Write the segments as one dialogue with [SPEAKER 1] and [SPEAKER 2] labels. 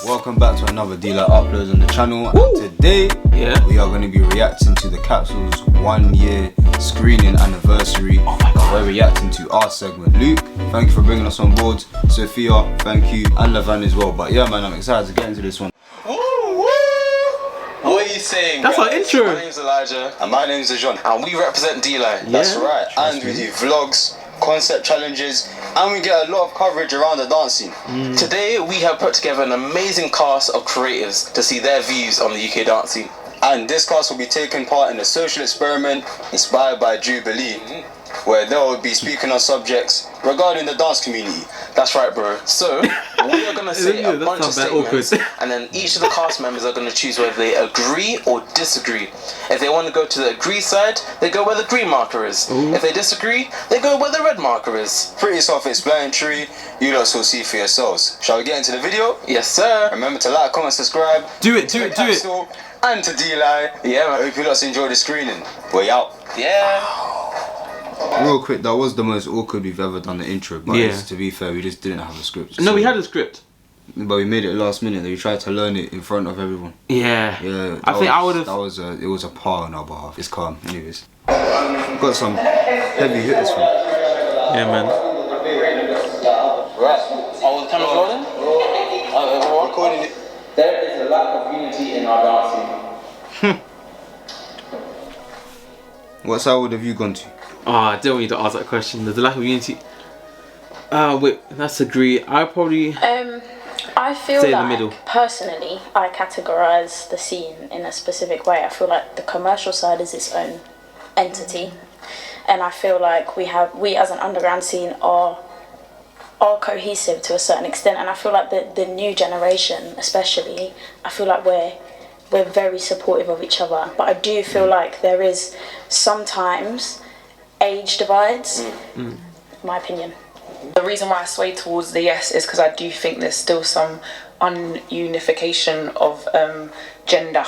[SPEAKER 1] welcome back to another D-Light upload on the channel. And today, we are going to be reacting to the Capsule's 1 year screening anniversary. We're reacting to our segment. Luke, thank you for bringing us on board. Sophia, thank you, and Levan as well. But yeah, man, I'm excited to get into this one.
[SPEAKER 2] What are you saying?
[SPEAKER 3] That's
[SPEAKER 2] guys?
[SPEAKER 3] our intro.
[SPEAKER 2] My name's Elijah.
[SPEAKER 1] And my name is John.
[SPEAKER 2] And we represent D-Light.
[SPEAKER 1] That's right. And we do vlogs, concept challenges, and we get a lot of coverage around the dance scene.
[SPEAKER 2] Today we have put together an amazing cast of creatives to see their views on the UK dance scene.
[SPEAKER 1] And this cast will be taking part in a social experiment inspired by Jubilee, where they will be speaking on subjects regarding the dance community.
[SPEAKER 2] That's right, bro. So we are going to say a bunch of statements,
[SPEAKER 3] awkward.
[SPEAKER 2] and then each of the cast members are going to choose whether they agree or disagree. If they want to go to the agree side, they go where the green marker is. If they disagree, they go where the red marker is.
[SPEAKER 1] Pretty self-explanatory. You lot will see for yourselves. Shall we get into the video?
[SPEAKER 2] Yes, sir.
[SPEAKER 1] Remember to like, comment, subscribe.
[SPEAKER 3] Do it.
[SPEAKER 1] Capsule, and to D-Light.
[SPEAKER 2] Yeah, man.
[SPEAKER 1] I hope you lot enjoy the screening. We're out.
[SPEAKER 2] Yeah.
[SPEAKER 1] Real quick, that was the most awkward we've ever done the intro. But to be fair, we just didn't have a script.
[SPEAKER 3] No, we had a script.
[SPEAKER 1] But we made it last minute. We tried to learn it in front of everyone.
[SPEAKER 3] Yeah.
[SPEAKER 1] I
[SPEAKER 3] think I would have.
[SPEAKER 1] It was a par on our behalf. It's calm. Anyways, got some heavy hitters from.
[SPEAKER 3] Yeah, man.
[SPEAKER 2] Right. Oh, the camera's rolling? We're recording it. There is a lack of unity in our dancing.
[SPEAKER 1] What side would have you gone to?
[SPEAKER 3] Oh, I didn't want you to ask that question. There's a lack of unity. Wait, that's agree. I probably
[SPEAKER 4] I feel
[SPEAKER 3] say in the
[SPEAKER 4] like,
[SPEAKER 3] middle.
[SPEAKER 4] personally, I categorise the scene in a specific way. I feel like the commercial side is its own entity, and I feel like we as an underground scene are cohesive to a certain extent. And I feel like the new generation, especially, I feel like we're very supportive of each other. But I do feel like there is sometimes age divides. In my opinion.
[SPEAKER 5] The reason why I sway towards the yes is because I do think there's still some ununification of gender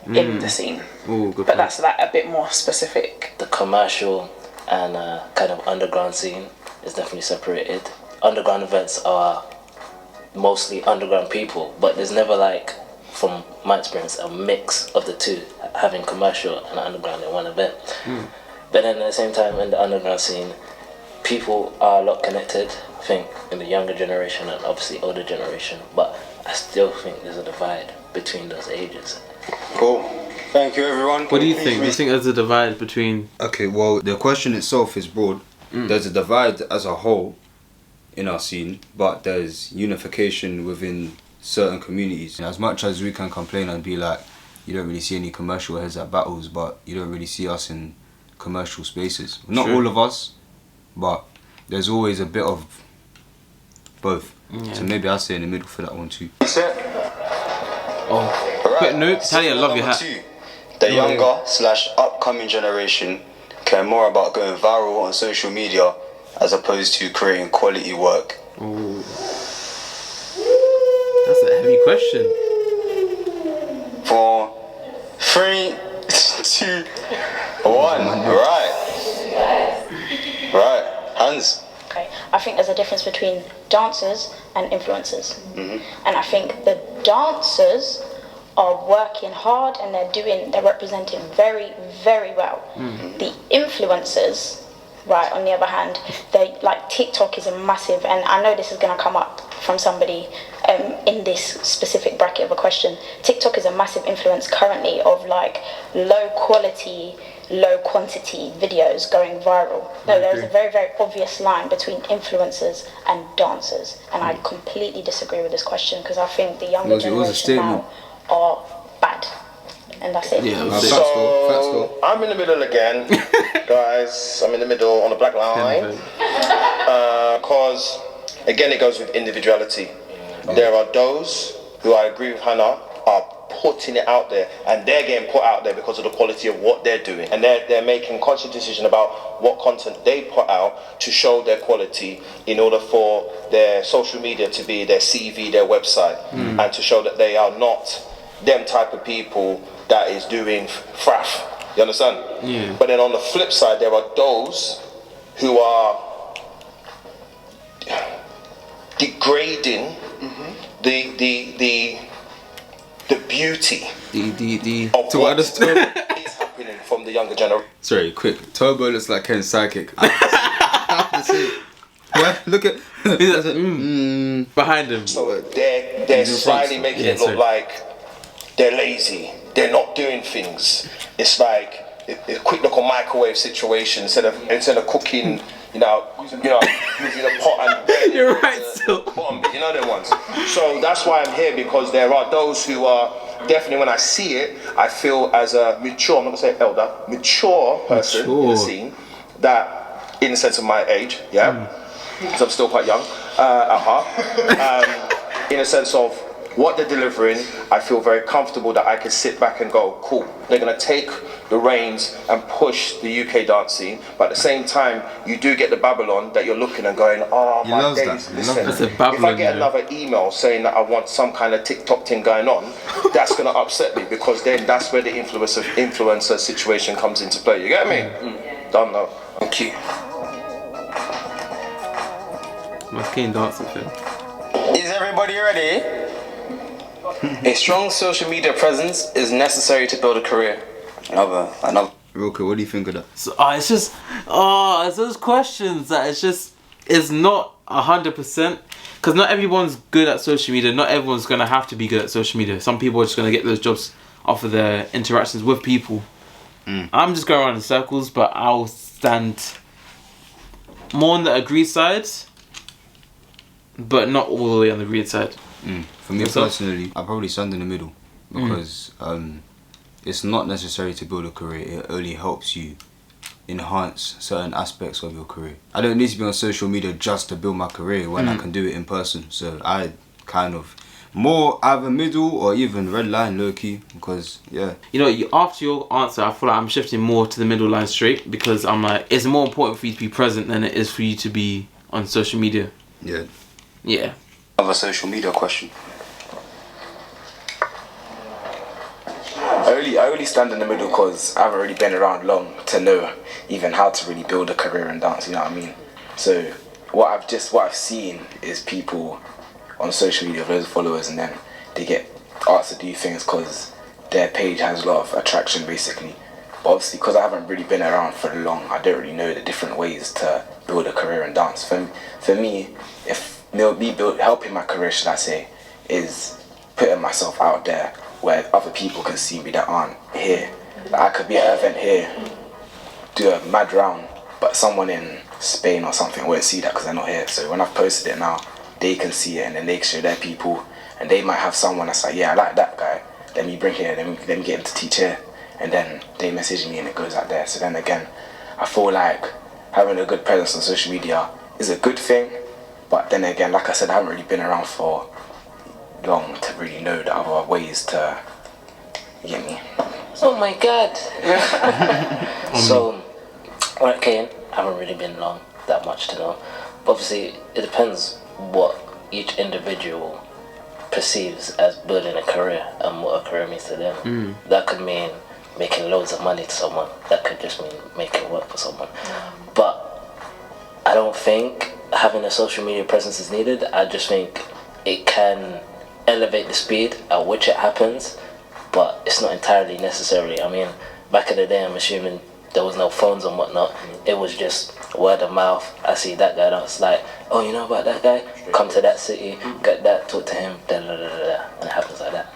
[SPEAKER 5] in the scene.
[SPEAKER 3] Ooh, good
[SPEAKER 5] but
[SPEAKER 3] point.
[SPEAKER 5] that's like a bit more specific.
[SPEAKER 6] The commercial and kind of underground scene is definitely separated. Underground events are mostly underground people, but there's never, like, from my experience, a mix of the two, having commercial and underground in one event. But then at the same time, in the underground scene, people are a lot connected, I think, in the younger generation and obviously older generation, but I still think there's a divide between those ages.
[SPEAKER 1] Cool. Thank you, everyone.
[SPEAKER 3] What do you think? Do you think there's a divide between?
[SPEAKER 1] Okay, well, the question itself is broad. There's a divide as a whole in our scene, but there's unification within certain communities. And as much as we can complain and be like, you don't really see any commercial heads at battles, but you don't really see us in commercial spaces. Not all of us, but there's always a bit of both. So maybe I'll stay in the middle for that one too.
[SPEAKER 3] Quick note, Tally, I love your hat.
[SPEAKER 1] The younger / upcoming generation care more about going viral on social media as opposed to creating quality work.
[SPEAKER 3] Ooh. That's a heavy question.
[SPEAKER 1] 4, 3, 2, 1. Right. Hands.
[SPEAKER 4] Okay, I think there's a difference between dancers and influencers, and I think the dancers are working hard and they're representing very, very well. The influencers, right, on the other hand, they like TikTok is a massive, and I know this is going to come up from somebody in this specific bracket of a question. TikTok is a massive influence currently of like low quality, low quantity videos going viral. No, there's a very, very obvious line between influencers and dancers, and I completely disagree with this question because I think the younger generation now are bad, and that's it.
[SPEAKER 7] So I'm in the middle again, guys. I'm in the middle on the black line, because again it goes with individuality. There are those who, I agree with Hannah, are putting it out there, and they're getting put out there because of the quality of what they're doing, and they're making conscious decision about what content they put out to show their quality in order for their social media to be their CV, their website, and to show that they are not them type of people that is doing fraff. You understand? But then on the flip side, there are those who are degrading the beauty of
[SPEAKER 3] To
[SPEAKER 7] what
[SPEAKER 3] what
[SPEAKER 7] is happening from the younger generation.
[SPEAKER 1] Sorry, quick. Turbo looks like Ken's sidekick. I have to say. Yeah, look at.
[SPEAKER 3] behind him.
[SPEAKER 7] So they're slyly making it look like they're lazy. They're not doing things. It's like a quick little microwave situation instead of cooking. Using a pot and
[SPEAKER 3] You're right, still.
[SPEAKER 7] bottom bit, them ones. So that's why I'm here, because there are those who are definitely, when I see it, I feel as a mature, I'm not gonna say elder, mature person in the scene, that in the sense of my age, because I'm still quite young at heart, in a sense of what they're delivering, I feel very comfortable that I can sit back and go, cool, they're gonna take the reins and push the UK dance scene, but at the same time, you do get the Babylon that you're looking and going, oh my days, listen, if I get another email saying that I want some kind of TikTok thing going on, that's gonna upset me, because then that's where the influencer situation comes into play, you get me? Don't know. Thank you.
[SPEAKER 3] My Kane dancing film.
[SPEAKER 2] Is everybody ready? A strong social media presence is necessary to build a career. Another.
[SPEAKER 1] Real quick, what do you think of that?
[SPEAKER 3] So, it's those questions that it's not 100%, because not everyone's good at social media. Not everyone's gonna have to be good at social media. Some people are just gonna get those jobs off of their interactions with people. I'm just going around in circles, but I'll stand more on the agree side, but not all the way on the read side.
[SPEAKER 1] For me personally, I probably stand in the middle, because it's not necessary to build a career. It only helps you enhance certain aspects of your career. I don't need to be on social media just to build my career when I can do it in person. So I kind of more either middle or even red line low key, because
[SPEAKER 3] After your answer, I feel like I'm shifting more to the middle line straight, because I'm like, it's more important for you to be present than it is for you to be on social media. Yeah.
[SPEAKER 1] I have a social media question.
[SPEAKER 8] I really stand in the middle because I haven't really been around long to know even how to really build a career in dance, you know what I mean? So what I've seen is people on social media with loads of followers, and then they get asked to do things because their page has a lot of attraction basically. But obviously, because I haven't really been around for long, I don't really know the different ways to build a career in dance. For me, helping my career, should I say, is putting myself out there where other people can see me that aren't here. Like, I could be at an event here, do a mad round, but someone in Spain or something won't see that because they're not here. So when I've posted it now, they can see it, and then they can show their people, and they might have someone that's like, yeah, I like that guy, let me bring here, let me get him to teach here, and then they message me and it goes out there. So then again, I feel like having a good presence on social media is a good thing, but then again, like I said, I haven't really been around for long to really know the other ways to get me.
[SPEAKER 6] Oh my god. So, okay, I haven't really been long that much to know. But obviously, it depends what each individual perceives as building a career and what a career means to them. That could mean making loads of money to someone. That could just mean making work for someone. But I don't think having a social media presence is needed. I just think it can elevate the speed at which it happens, but it's not entirely necessary. I mean, back in the day, I'm assuming there was no phones and whatnot. It was just word of mouth. I see that guy, it's like, oh, you know about that guy? Come to that city, get that, talk to him, da da da da da, and it happens like that.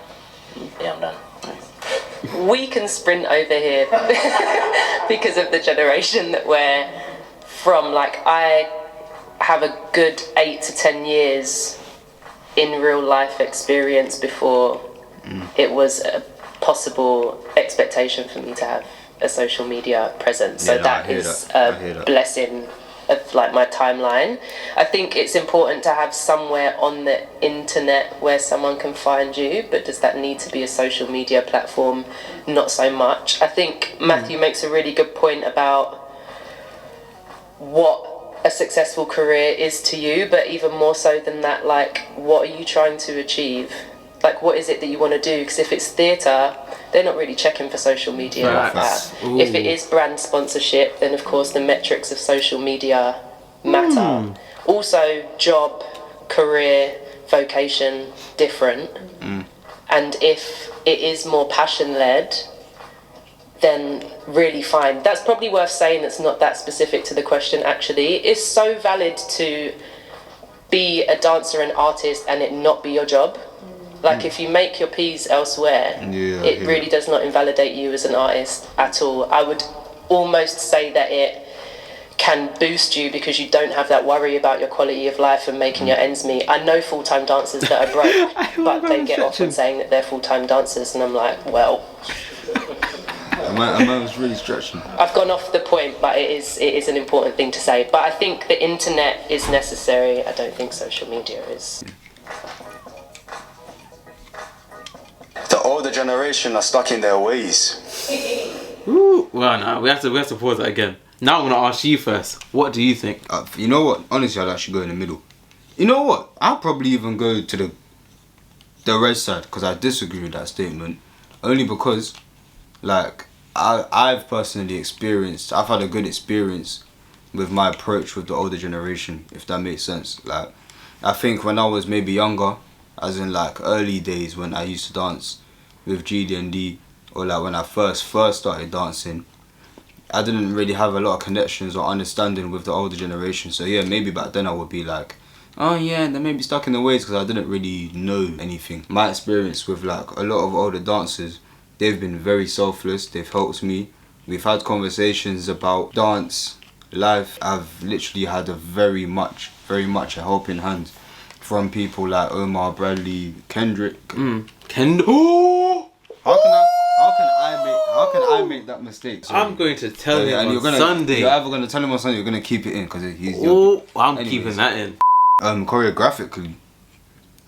[SPEAKER 6] Yeah, I'm done.
[SPEAKER 5] We can sprint over here because of the generation that we're from. Like, I have a good 8 to 10 years in real life experience before it was a possible expectation for me to have a social media presence. So that is a blessing of like my timeline. I think it's important to have somewhere on the internet where someone can find you, but does that need to be a social media platform? Not so much. I think Matthew makes a really good point about what a successful career is to you, but even more so than that, like, what are you trying to achieve? Like, what is it that you want to do? Because if it's theatre, they're not really checking for social media like that. If it is brand sponsorship, then of course the metrics of social media matter. Also, job, career, vocation different. And if it is more passion-led, then really fine. That's probably worth saying. It's not that specific to the question, actually. It's so valid to be a dancer and artist and it not be your job. Like, if you make your P's elsewhere, it really does not invalidate you as an artist at all. I would almost say that it can boost you because you don't have that worry about your quality of life and making your ends meet. I know full-time dancers that are broke, but they get off on saying that they're full-time dancers, and I'm like, well...
[SPEAKER 1] I was really stretching.
[SPEAKER 5] I've gone off the point, but it is an important thing to say. But I think the internet is necessary. I don't think social media is.
[SPEAKER 9] The older generation are stuck in their ways.
[SPEAKER 3] Ooh, well, no, we have to pause that again. Now I'm gonna ask you first. What do you think?
[SPEAKER 1] You know what? Honestly, I'd actually go in the middle. You know what? I'll probably even go to the red side because I disagree with that statement. Only because, like, I've personally experienced. I've had a good experience with my approach with the older generation, if that makes sense. Like, I think when I was maybe younger, as in like early days when I used to dance with GD&D, or like when I first started dancing, I didn't really have a lot of connections or understanding with the older generation. So yeah, maybe back then I would be like, oh yeah, they may be stuck in the ways because I didn't really know anything. My experience with like a lot of older dancers, they've been very selfless, they've helped me. We've had conversations about dance, life. I've literally had a very much a helping hand from people like Omar, Bradley, Kendrick.
[SPEAKER 3] Oh!
[SPEAKER 1] How can I make that mistake? Sorry.
[SPEAKER 3] I'm going to tell him on Sunday.
[SPEAKER 1] You're either going to tell him on Sunday, you're going to keep it in because he's
[SPEAKER 3] keeping that in.
[SPEAKER 1] Choreographically,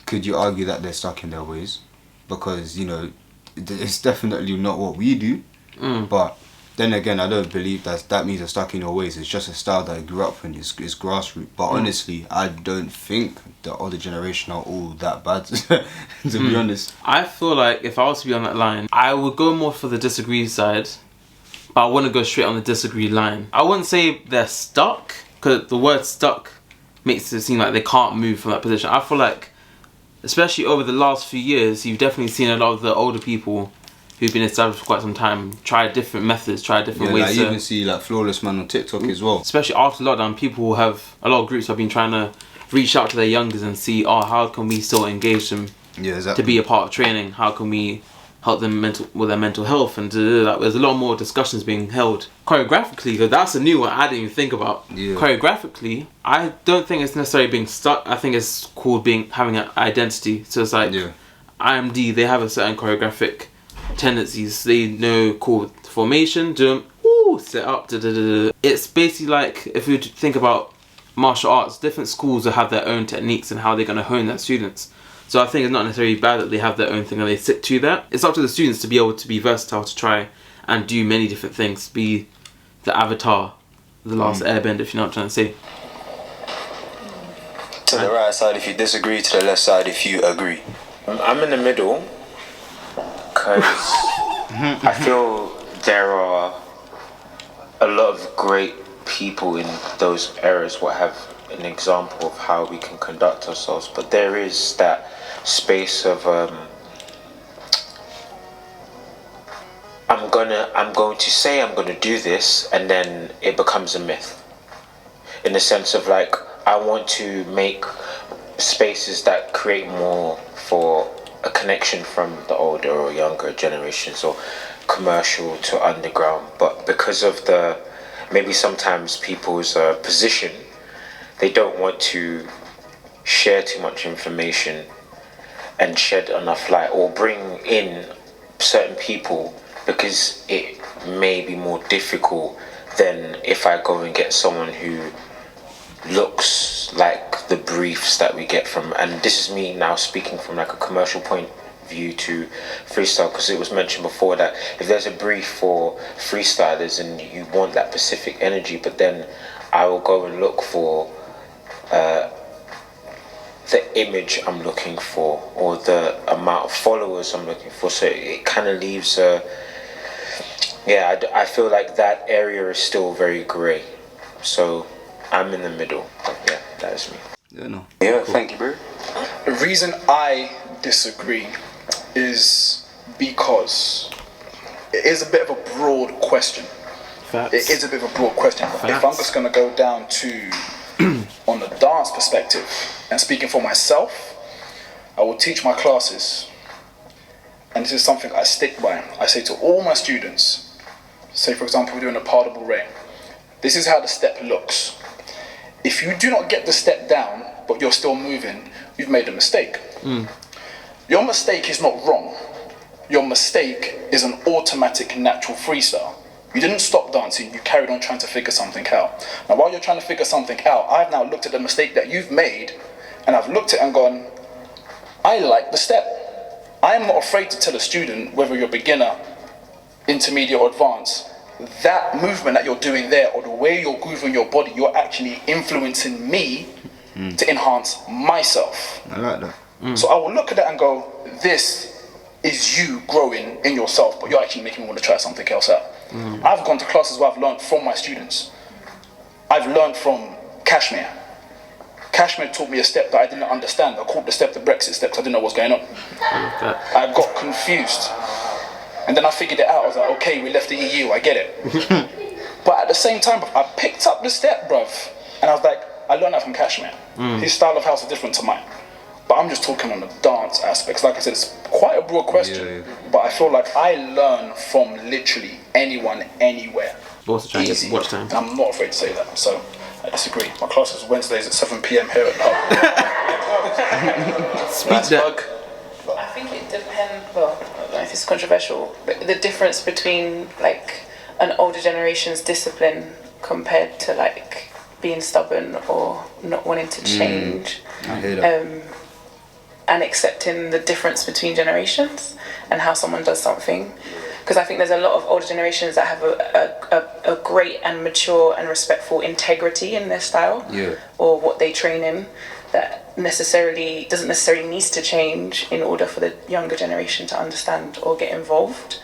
[SPEAKER 1] could you argue that they're stuck in their ways? Because, you know, it's definitely not what we do. But then again, I don't believe that means they're stuck in your ways. It's just a style that I grew up in. It's grassroots. But honestly, I don't think the older generation are all that bad, to be honest.
[SPEAKER 3] I feel like if I was to be on that line, I would go more for the disagree side. But I want to go straight on the disagree line. I wouldn't say they're stuck, because the word stuck makes it seem like they can't move from that position. I feel like, especially over the last few years, you've definitely seen a lot of the older people who've been established for quite some time try different methods, try different ways.
[SPEAKER 1] Like you even see like Flawless Man on TikTok as well.
[SPEAKER 3] Especially after lockdown, people have, a lot of groups have been trying to reach out to their youngers and see, how can we still engage them to be a part of training? How can we help them with their mental health? And there's a lot more discussions being held. Choreographically, because that's a new one I didn't even think about. Choreographically, I don't think it's necessarily being stuck. I think it's called having an identity. So it's like IMD, they have a certain choreographic tendencies. They know chord formation, jump, set up, It's basically like, if you think about martial arts, different schools will have their own techniques and how they're going to hone their students. So I think it's not necessarily bad that they have their own thing and they stick to that. It's up to the students to be able to be versatile, to try and do many different things. Be the Avatar, the Last Airbender, if you know what I'm trying to say.
[SPEAKER 9] To the right side if you disagree, to the left side if you agree.
[SPEAKER 6] I'm in the middle because I feel there are a lot of great people in those eras what have an example of how we can conduct ourselves, but there is that space of I'm going to say I'm going to do this, and then it becomes a myth, in the sense of like, I want to make spaces that create more for a connection from the older or younger generations, or commercial to underground, but because of maybe sometimes people's position, they don't want to share too much information and shed enough light or bring in certain people, because it may be more difficult than if I go and get someone who looks like the briefs that we get from, and this is me now speaking from like a commercial point of view to freestyle, because it was mentioned before that if there's a brief for freestylers and you want that specific energy, but then I will go and look for the image I'm looking for or the amount of followers I'm looking for, so it kind of leaves I feel like that area is still very grey, so I'm in the middle. Yeah, that is me.
[SPEAKER 9] Yeah, thank you, bro.
[SPEAKER 10] reason I disagree is because it is a bit of a broad question.
[SPEAKER 3] Facts.
[SPEAKER 10] It is a bit of a broad question. If I'm just going to go down to on the dance perspective and speaking for myself, I will teach my classes, and this is something I stick by. I say to all my students, say for example we're doing a pas de bourrée. This is how the step looks. If you do not get the step down but you're still moving, you've made a mistake. Your mistake is not wrong. Your mistake is an automatic natural freestyle. You didn't stop dancing, you carried on trying to figure something out. Now while you're trying to figure something out, I've now looked at the mistake that you've made, and I've looked at it and gone, I like the step. I am not afraid to tell a student, whether you're beginner, intermediate or advanced, that movement that you're doing there, or the way you're grooving your body, you're actually influencing me to enhance myself.
[SPEAKER 1] I like that.
[SPEAKER 10] So I will look at that and go, this is you growing in yourself, but you're actually making me want to try something else out. I've gone to classes where I've learned from my students. I've learned from Kashmir. Kashmir taught me a step that I didn't understand. I called the step the Brexit step because I didn't know what was going on. I got confused. And then I figured it out. I was like, okay, we left the EU, I get it. But at the same time, I picked up the step, bruv. And I was like, I learned that from Kashmir. His style of house is different to mine. But I'm just talking on the dance aspects. Like I said, it's quite a broad question. But I feel like I learn from literally anyone, anywhere.
[SPEAKER 3] Also trying to get watch time.
[SPEAKER 10] And I'm not afraid to say that. So I disagree. My class is Wednesdays at 7 p.m. here at home.
[SPEAKER 3] Speak that.
[SPEAKER 5] I think it depends. Well, I don't know if it's controversial, but the difference between like an older generation's discipline compared to like being stubborn or not wanting to change.
[SPEAKER 1] I hear that.
[SPEAKER 5] And accepting the difference between generations and how someone does something. Because I think there's a lot of older generations that have a great and mature and respectful integrity in their style or what they train in that doesn't necessarily needs to change in order for the younger generation to understand or get involved.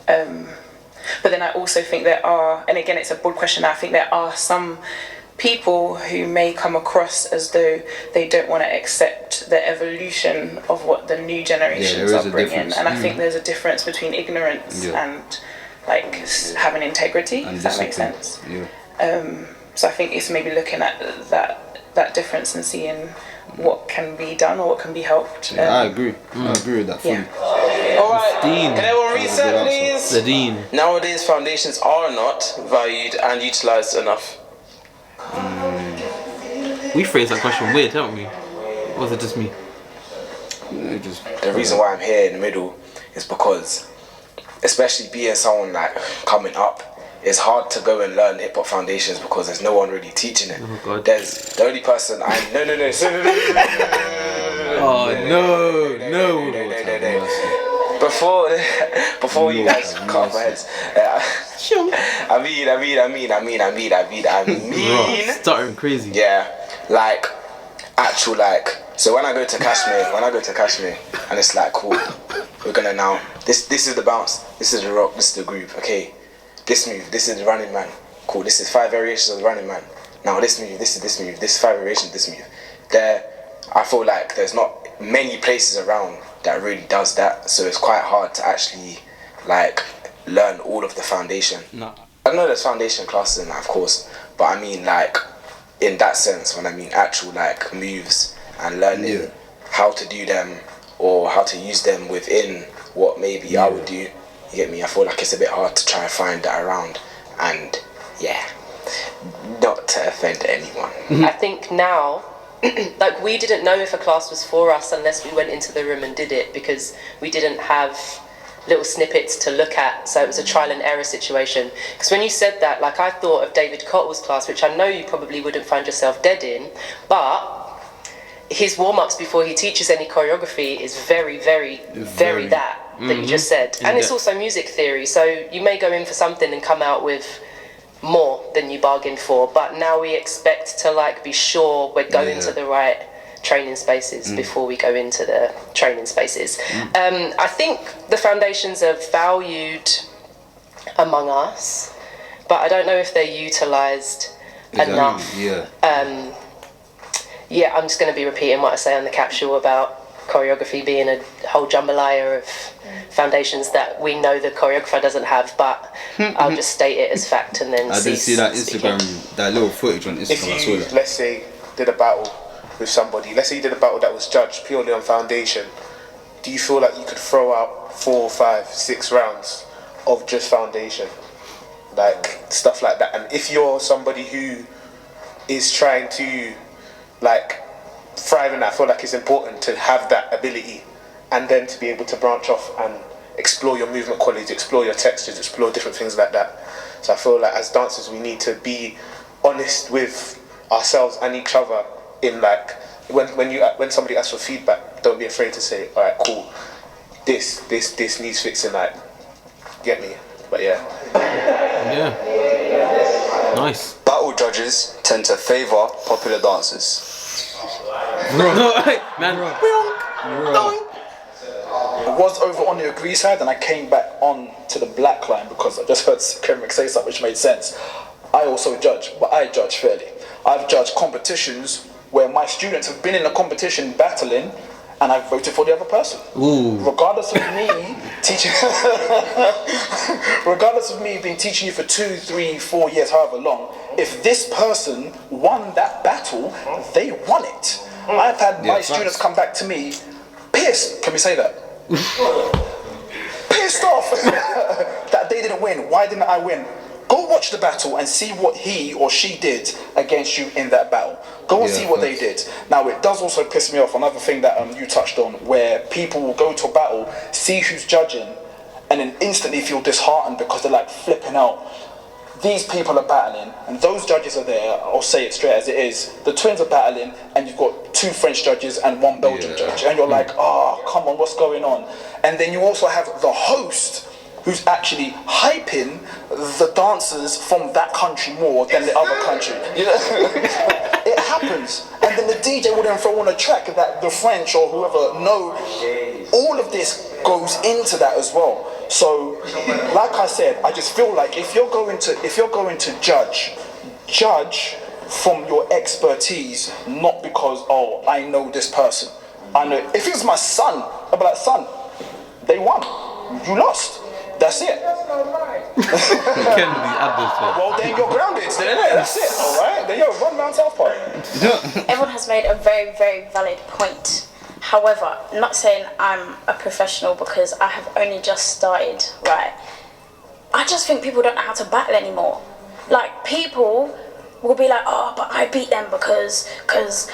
[SPEAKER 5] But then I also think there are, and again it's a broad question, I think there are some people who may come across as though they don't want to accept the evolution of what the new generations are bringing, and I think there's a difference between ignorance and like having integrity, if that makes sense. So I think it's maybe looking at that difference and seeing what can be done or what can be helped.
[SPEAKER 1] I agree. I agree with that fully.
[SPEAKER 2] Alright, can everyone reset please?
[SPEAKER 3] The Dean.
[SPEAKER 2] Nowadays foundations are not valued and utilised enough.
[SPEAKER 3] We phrased that question weird, haven't we? Or was it just me?
[SPEAKER 8] The reason why I'm here in the middle is because, especially being someone like coming up, it's hard to go and learn hip hop foundations because there's no one really teaching it.
[SPEAKER 3] Oh God.
[SPEAKER 8] There's the only person no.
[SPEAKER 3] Oh no.
[SPEAKER 8] Before you guys cut off my heads, I mean,
[SPEAKER 3] Starting crazy.
[SPEAKER 8] yeah, like actual like. So when I go to Kashmir, and it's like cool, we're gonna now this is the bounce, this is the rock, this is the groove. Okay, this move, this is the running man. Cool, this is 5 variations of the running man. Now this move, this is this move, this is 5 variations of this move. There, I feel like there's not many places around that really does that, so it's quite hard to actually like learn all of the foundation.
[SPEAKER 3] No.
[SPEAKER 8] I know there's foundation classes in that, of course, but I mean like in that sense, when I mean actual like moves and learning how to do them or how to use them within what maybe I would do, you get me? I feel like it's a bit hard to try and find that around, and not to offend anyone.
[SPEAKER 5] I think now, like we didn't know if a class was for us unless we went into the room and did it, because we didn't have little snippets to look at, so it was a trial and error situation. Because when you said that, like I thought of David Cottle's class, which I know you probably wouldn't find yourself dead in, but his warm-ups before he teaches any choreography is very that you just said. And it's also music theory, so you may go in for something and come out with more than you bargained for, but now we expect to like be sure we're going to the right training spaces before we go into the training spaces. I think the foundations are valued among us, but I don't know if they're utilised enough. Yeah, I'm just going to be repeating what I say on the capsule about choreography being a whole jambalaya of foundations that we know the choreographer doesn't have, but I'll just state it as fact and then
[SPEAKER 1] I did see that Instagram, that little footage on Instagram.
[SPEAKER 7] If
[SPEAKER 1] I saw
[SPEAKER 7] you,
[SPEAKER 1] that.
[SPEAKER 7] let's say, did a battle with somebody, let's say you did a battle that was judged purely on foundation, do you feel like you could throw out 4, 5, 6 rounds of just foundation? Like, stuff like that. And if you're somebody who is trying to, like, thrive in that, I feel like it's important to have that ability and then to be able to branch off and explore your movement qualities, explore your textures, explore different things like that. So I feel like as dancers we need to be honest with ourselves and each other in, like, when somebody asks for feedback, don't be afraid to say, alright, cool, this needs fixing, like, get me. But yeah.
[SPEAKER 3] Nice.
[SPEAKER 9] Battle judges tend to favour popular dancers.
[SPEAKER 10] I was over on the agree side and I came back on to the black line because I just heard Kendrick say something which made sense. I also judge, but I judge fairly. I've judged competitions where my students have been in a competition battling and I've voted for the other person.
[SPEAKER 3] Ooh.
[SPEAKER 10] Regardless of me teaching, regardless of me being teaching you for 2, 3, 4 years, however long, if this person won that battle, they won it. I've had my students come back to me pissed, can we say that? Pissed off that they didn't win. Why didn't I win? Go watch the battle and see what he or she did against you in that battle. Go and see what they did. Now, it does also piss me off, another thing that you touched on, where people will go to a battle, see who's judging, and then instantly feel disheartened because they're like flipping out. These people are battling, and those judges are there. I'll say it straight as it is. The twins are battling, and you've got 2 French judges and 1 Belgian judge, and you're like, oh, come on, what's going on? And then you also have the host, who's actually hyping the dancers from that country more than the other country. You know? It happens. And then the DJ will then throw on a track that the French or whoever know. All of this goes into that as well. So, like I said, I just feel like if you're going to judge from your expertise, not because, oh, I know this person. I know. If it was my son, I'd be like, son, they won. You lost. That's it. Well, then you're grounded. That's it. All right. Then you're run around South Park.
[SPEAKER 4] Everyone has made a very, very valid point. However, not saying I'm a professional because I have only just started, right? I just think people don't know how to battle anymore. Like, people will be like, oh, but I beat them because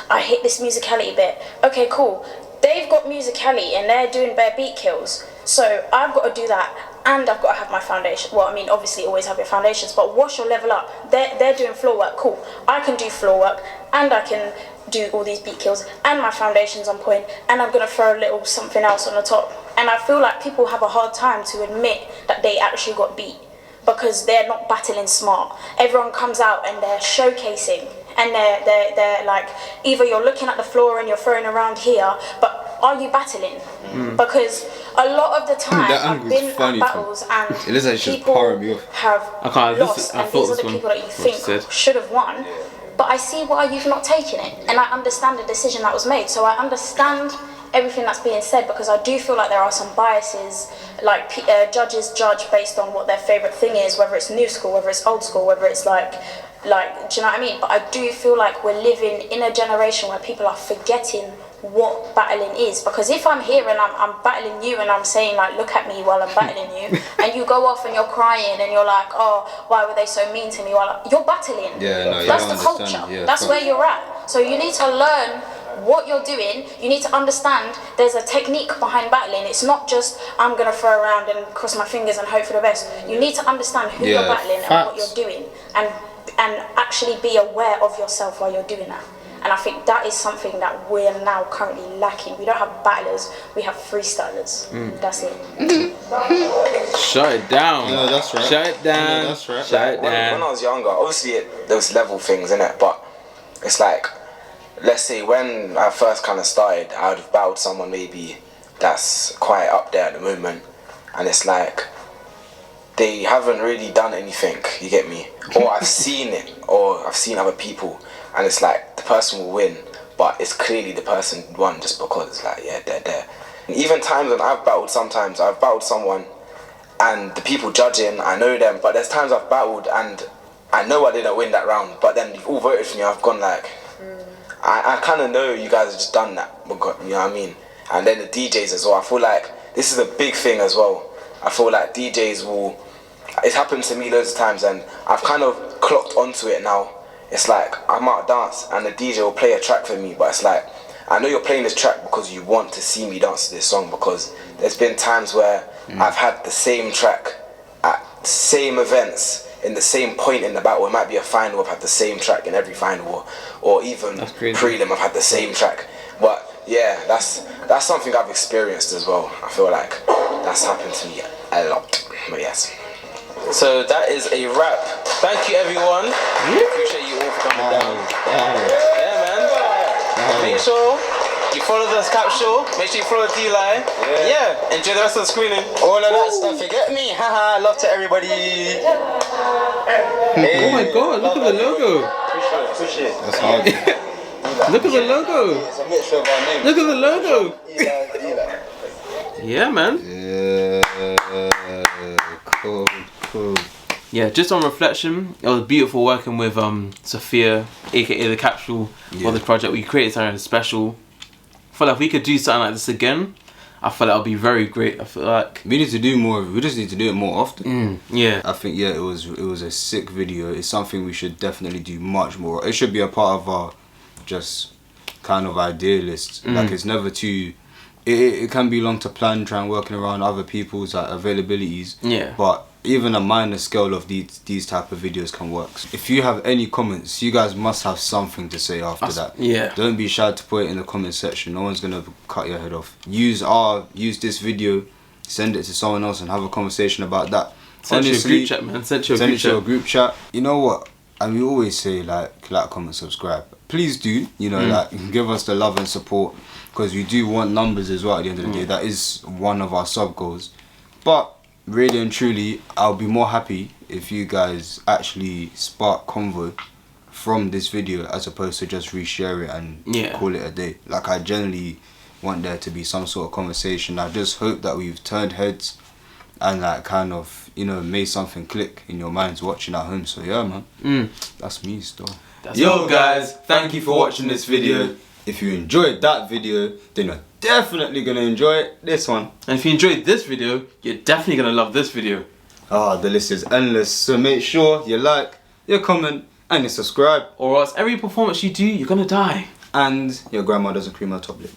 [SPEAKER 4] I hit this musicality bit. Okay, cool. They've got musicality and they're doing bare beat kills. So I've got to do that and I've got to have my foundation. Well, I mean, obviously always have your foundations, but what's your level up? They're doing floor work, cool. I can do floor work and I can do all these beat kills and my foundation's on point and I'm going to throw a little something else on the top. And I feel like people have a hard time to admit that they actually got beat because they're not battling smart. Everyone comes out and they're showcasing and they're like, either you're looking at the floor and you're throwing around here, but are you battling? Because a lot of the time I've been at battles and people have lost and these are the people that you think should have won, but I see why you've not taken it and I understand the decision that was made. So I understand everything that's being said because I do feel like there are some biases, like judges judge based on what their favourite thing is, whether it's new school, whether it's old school, whether it's like, do you know what I mean? But I do feel like we're living in a generation where people are forgetting what battling is, because if I'm here and I'm battling you and I'm saying like, look at me while I'm battling you, and you go off and you're crying and you're like, oh, why were they so mean to me? While you're battling, that's the culture, that's where you're at. So you need to learn what you're doing. You need to understand there's a technique behind battling. It's not just I'm gonna throw around and cross my fingers and hope for the best. You need to understand who you're battling and what you're doing, and actually be aware of yourself while you're doing that. And I think that is something that we're now currently lacking. We don't have battlers, we have freestylers. That's it.
[SPEAKER 3] Shut it down.
[SPEAKER 1] No, that's right.
[SPEAKER 3] Shut it down.
[SPEAKER 1] No, that's right.
[SPEAKER 3] Shut it down.
[SPEAKER 8] When I was younger, obviously there was level things in it, but it's like, let's say when I first kind of started, I would have battled someone maybe that's quite up there at the moment, and it's like they haven't really done anything, you get me? Or I've seen it, or I've seen other people, and it's like the person will win, but it's clearly the person won just because, like, yeah, they're there. And even times when I've battled someone and the people judging, I know them, but there's times I've battled and I know I didn't win that round, but then you've all voted for me. I've gone like, I kind of know you guys have just done that, you know what I mean? And then the DJs as well. I feel like this is a big thing as well. I feel like DJs will, it's happened to me loads of times and I've kind of clocked onto it now. It's like, I'm out of dance and the DJ will play a track for me, but it's like, I know you're playing this track because you want to see me dance to this song, because there's been times where I've had the same track at same events in the same point in the battle. It might be a final, I've had the same track in every final, or even prelim, I've had the same track. But yeah, that's something I've experienced as well. I feel like that's happened to me a lot. But yes. So that is a wrap. Thank you everyone. Appreciate you all for coming down. Yeah, man. Make sure you follow this Capsule. Make sure you follow D-Line. Yeah. Enjoy the rest of the screening.
[SPEAKER 9] All of that stuff, you get me? Haha, love to everybody. Hey,
[SPEAKER 3] oh my god, look at the logo.
[SPEAKER 9] Appreciate it.
[SPEAKER 1] That's hard.
[SPEAKER 3] Look at the logo.
[SPEAKER 9] It's a mixture of our names.
[SPEAKER 3] Look at the logo. Yeah, man.
[SPEAKER 1] Yeah, cool.
[SPEAKER 3] Yeah, just on reflection, it was beautiful working with Sophia, aka the Capsule, for this project. We created something special. I feel like if we could do something like this again, I feel like it'll be very great. I feel like
[SPEAKER 1] we need to do more. We just need to do it more often.
[SPEAKER 3] Yeah,
[SPEAKER 1] I think it was a sick video. It's something we should definitely do much more. It should be a part of our just kind of idea list. Like, it's never too. It can be long to plan, trying working around other people's availabilities.
[SPEAKER 3] Yeah.
[SPEAKER 1] But even a minor scale of these type of videos can work. If you have any comments, you guys must have something to say after that.
[SPEAKER 3] Yeah.
[SPEAKER 1] Don't be shy to put it in the comment section. No one's gonna cut your head off. Use this video, send it to someone else, and have a conversation about that.
[SPEAKER 3] Send it to a group chat, man. Send it to a
[SPEAKER 1] group chat. You know what? And we always say like, comment, subscribe. Please do. You know, like, give us the love and support, because we do want numbers as well at the end of the day. That is one of our sub goals. But really and truly, I'll be more happy if you guys actually spark convo from this video as opposed to just reshare it and call it a day. Like, I generally want there to be some sort of conversation. I just hope that we've turned heads and like kind of, you know, made something click in your minds watching at home. So yeah, man, that's me still.
[SPEAKER 3] Yo guys, thank you for watching this video.
[SPEAKER 1] If you enjoyed that video, then you're definitely gonna enjoy this one.
[SPEAKER 3] And if you enjoyed this video, you're definitely gonna love this video.
[SPEAKER 1] The list is endless, so make sure you like, you comment, and you subscribe.
[SPEAKER 3] Or else every performance you do, you're gonna die.
[SPEAKER 1] And your grandma doesn't cream her top lip.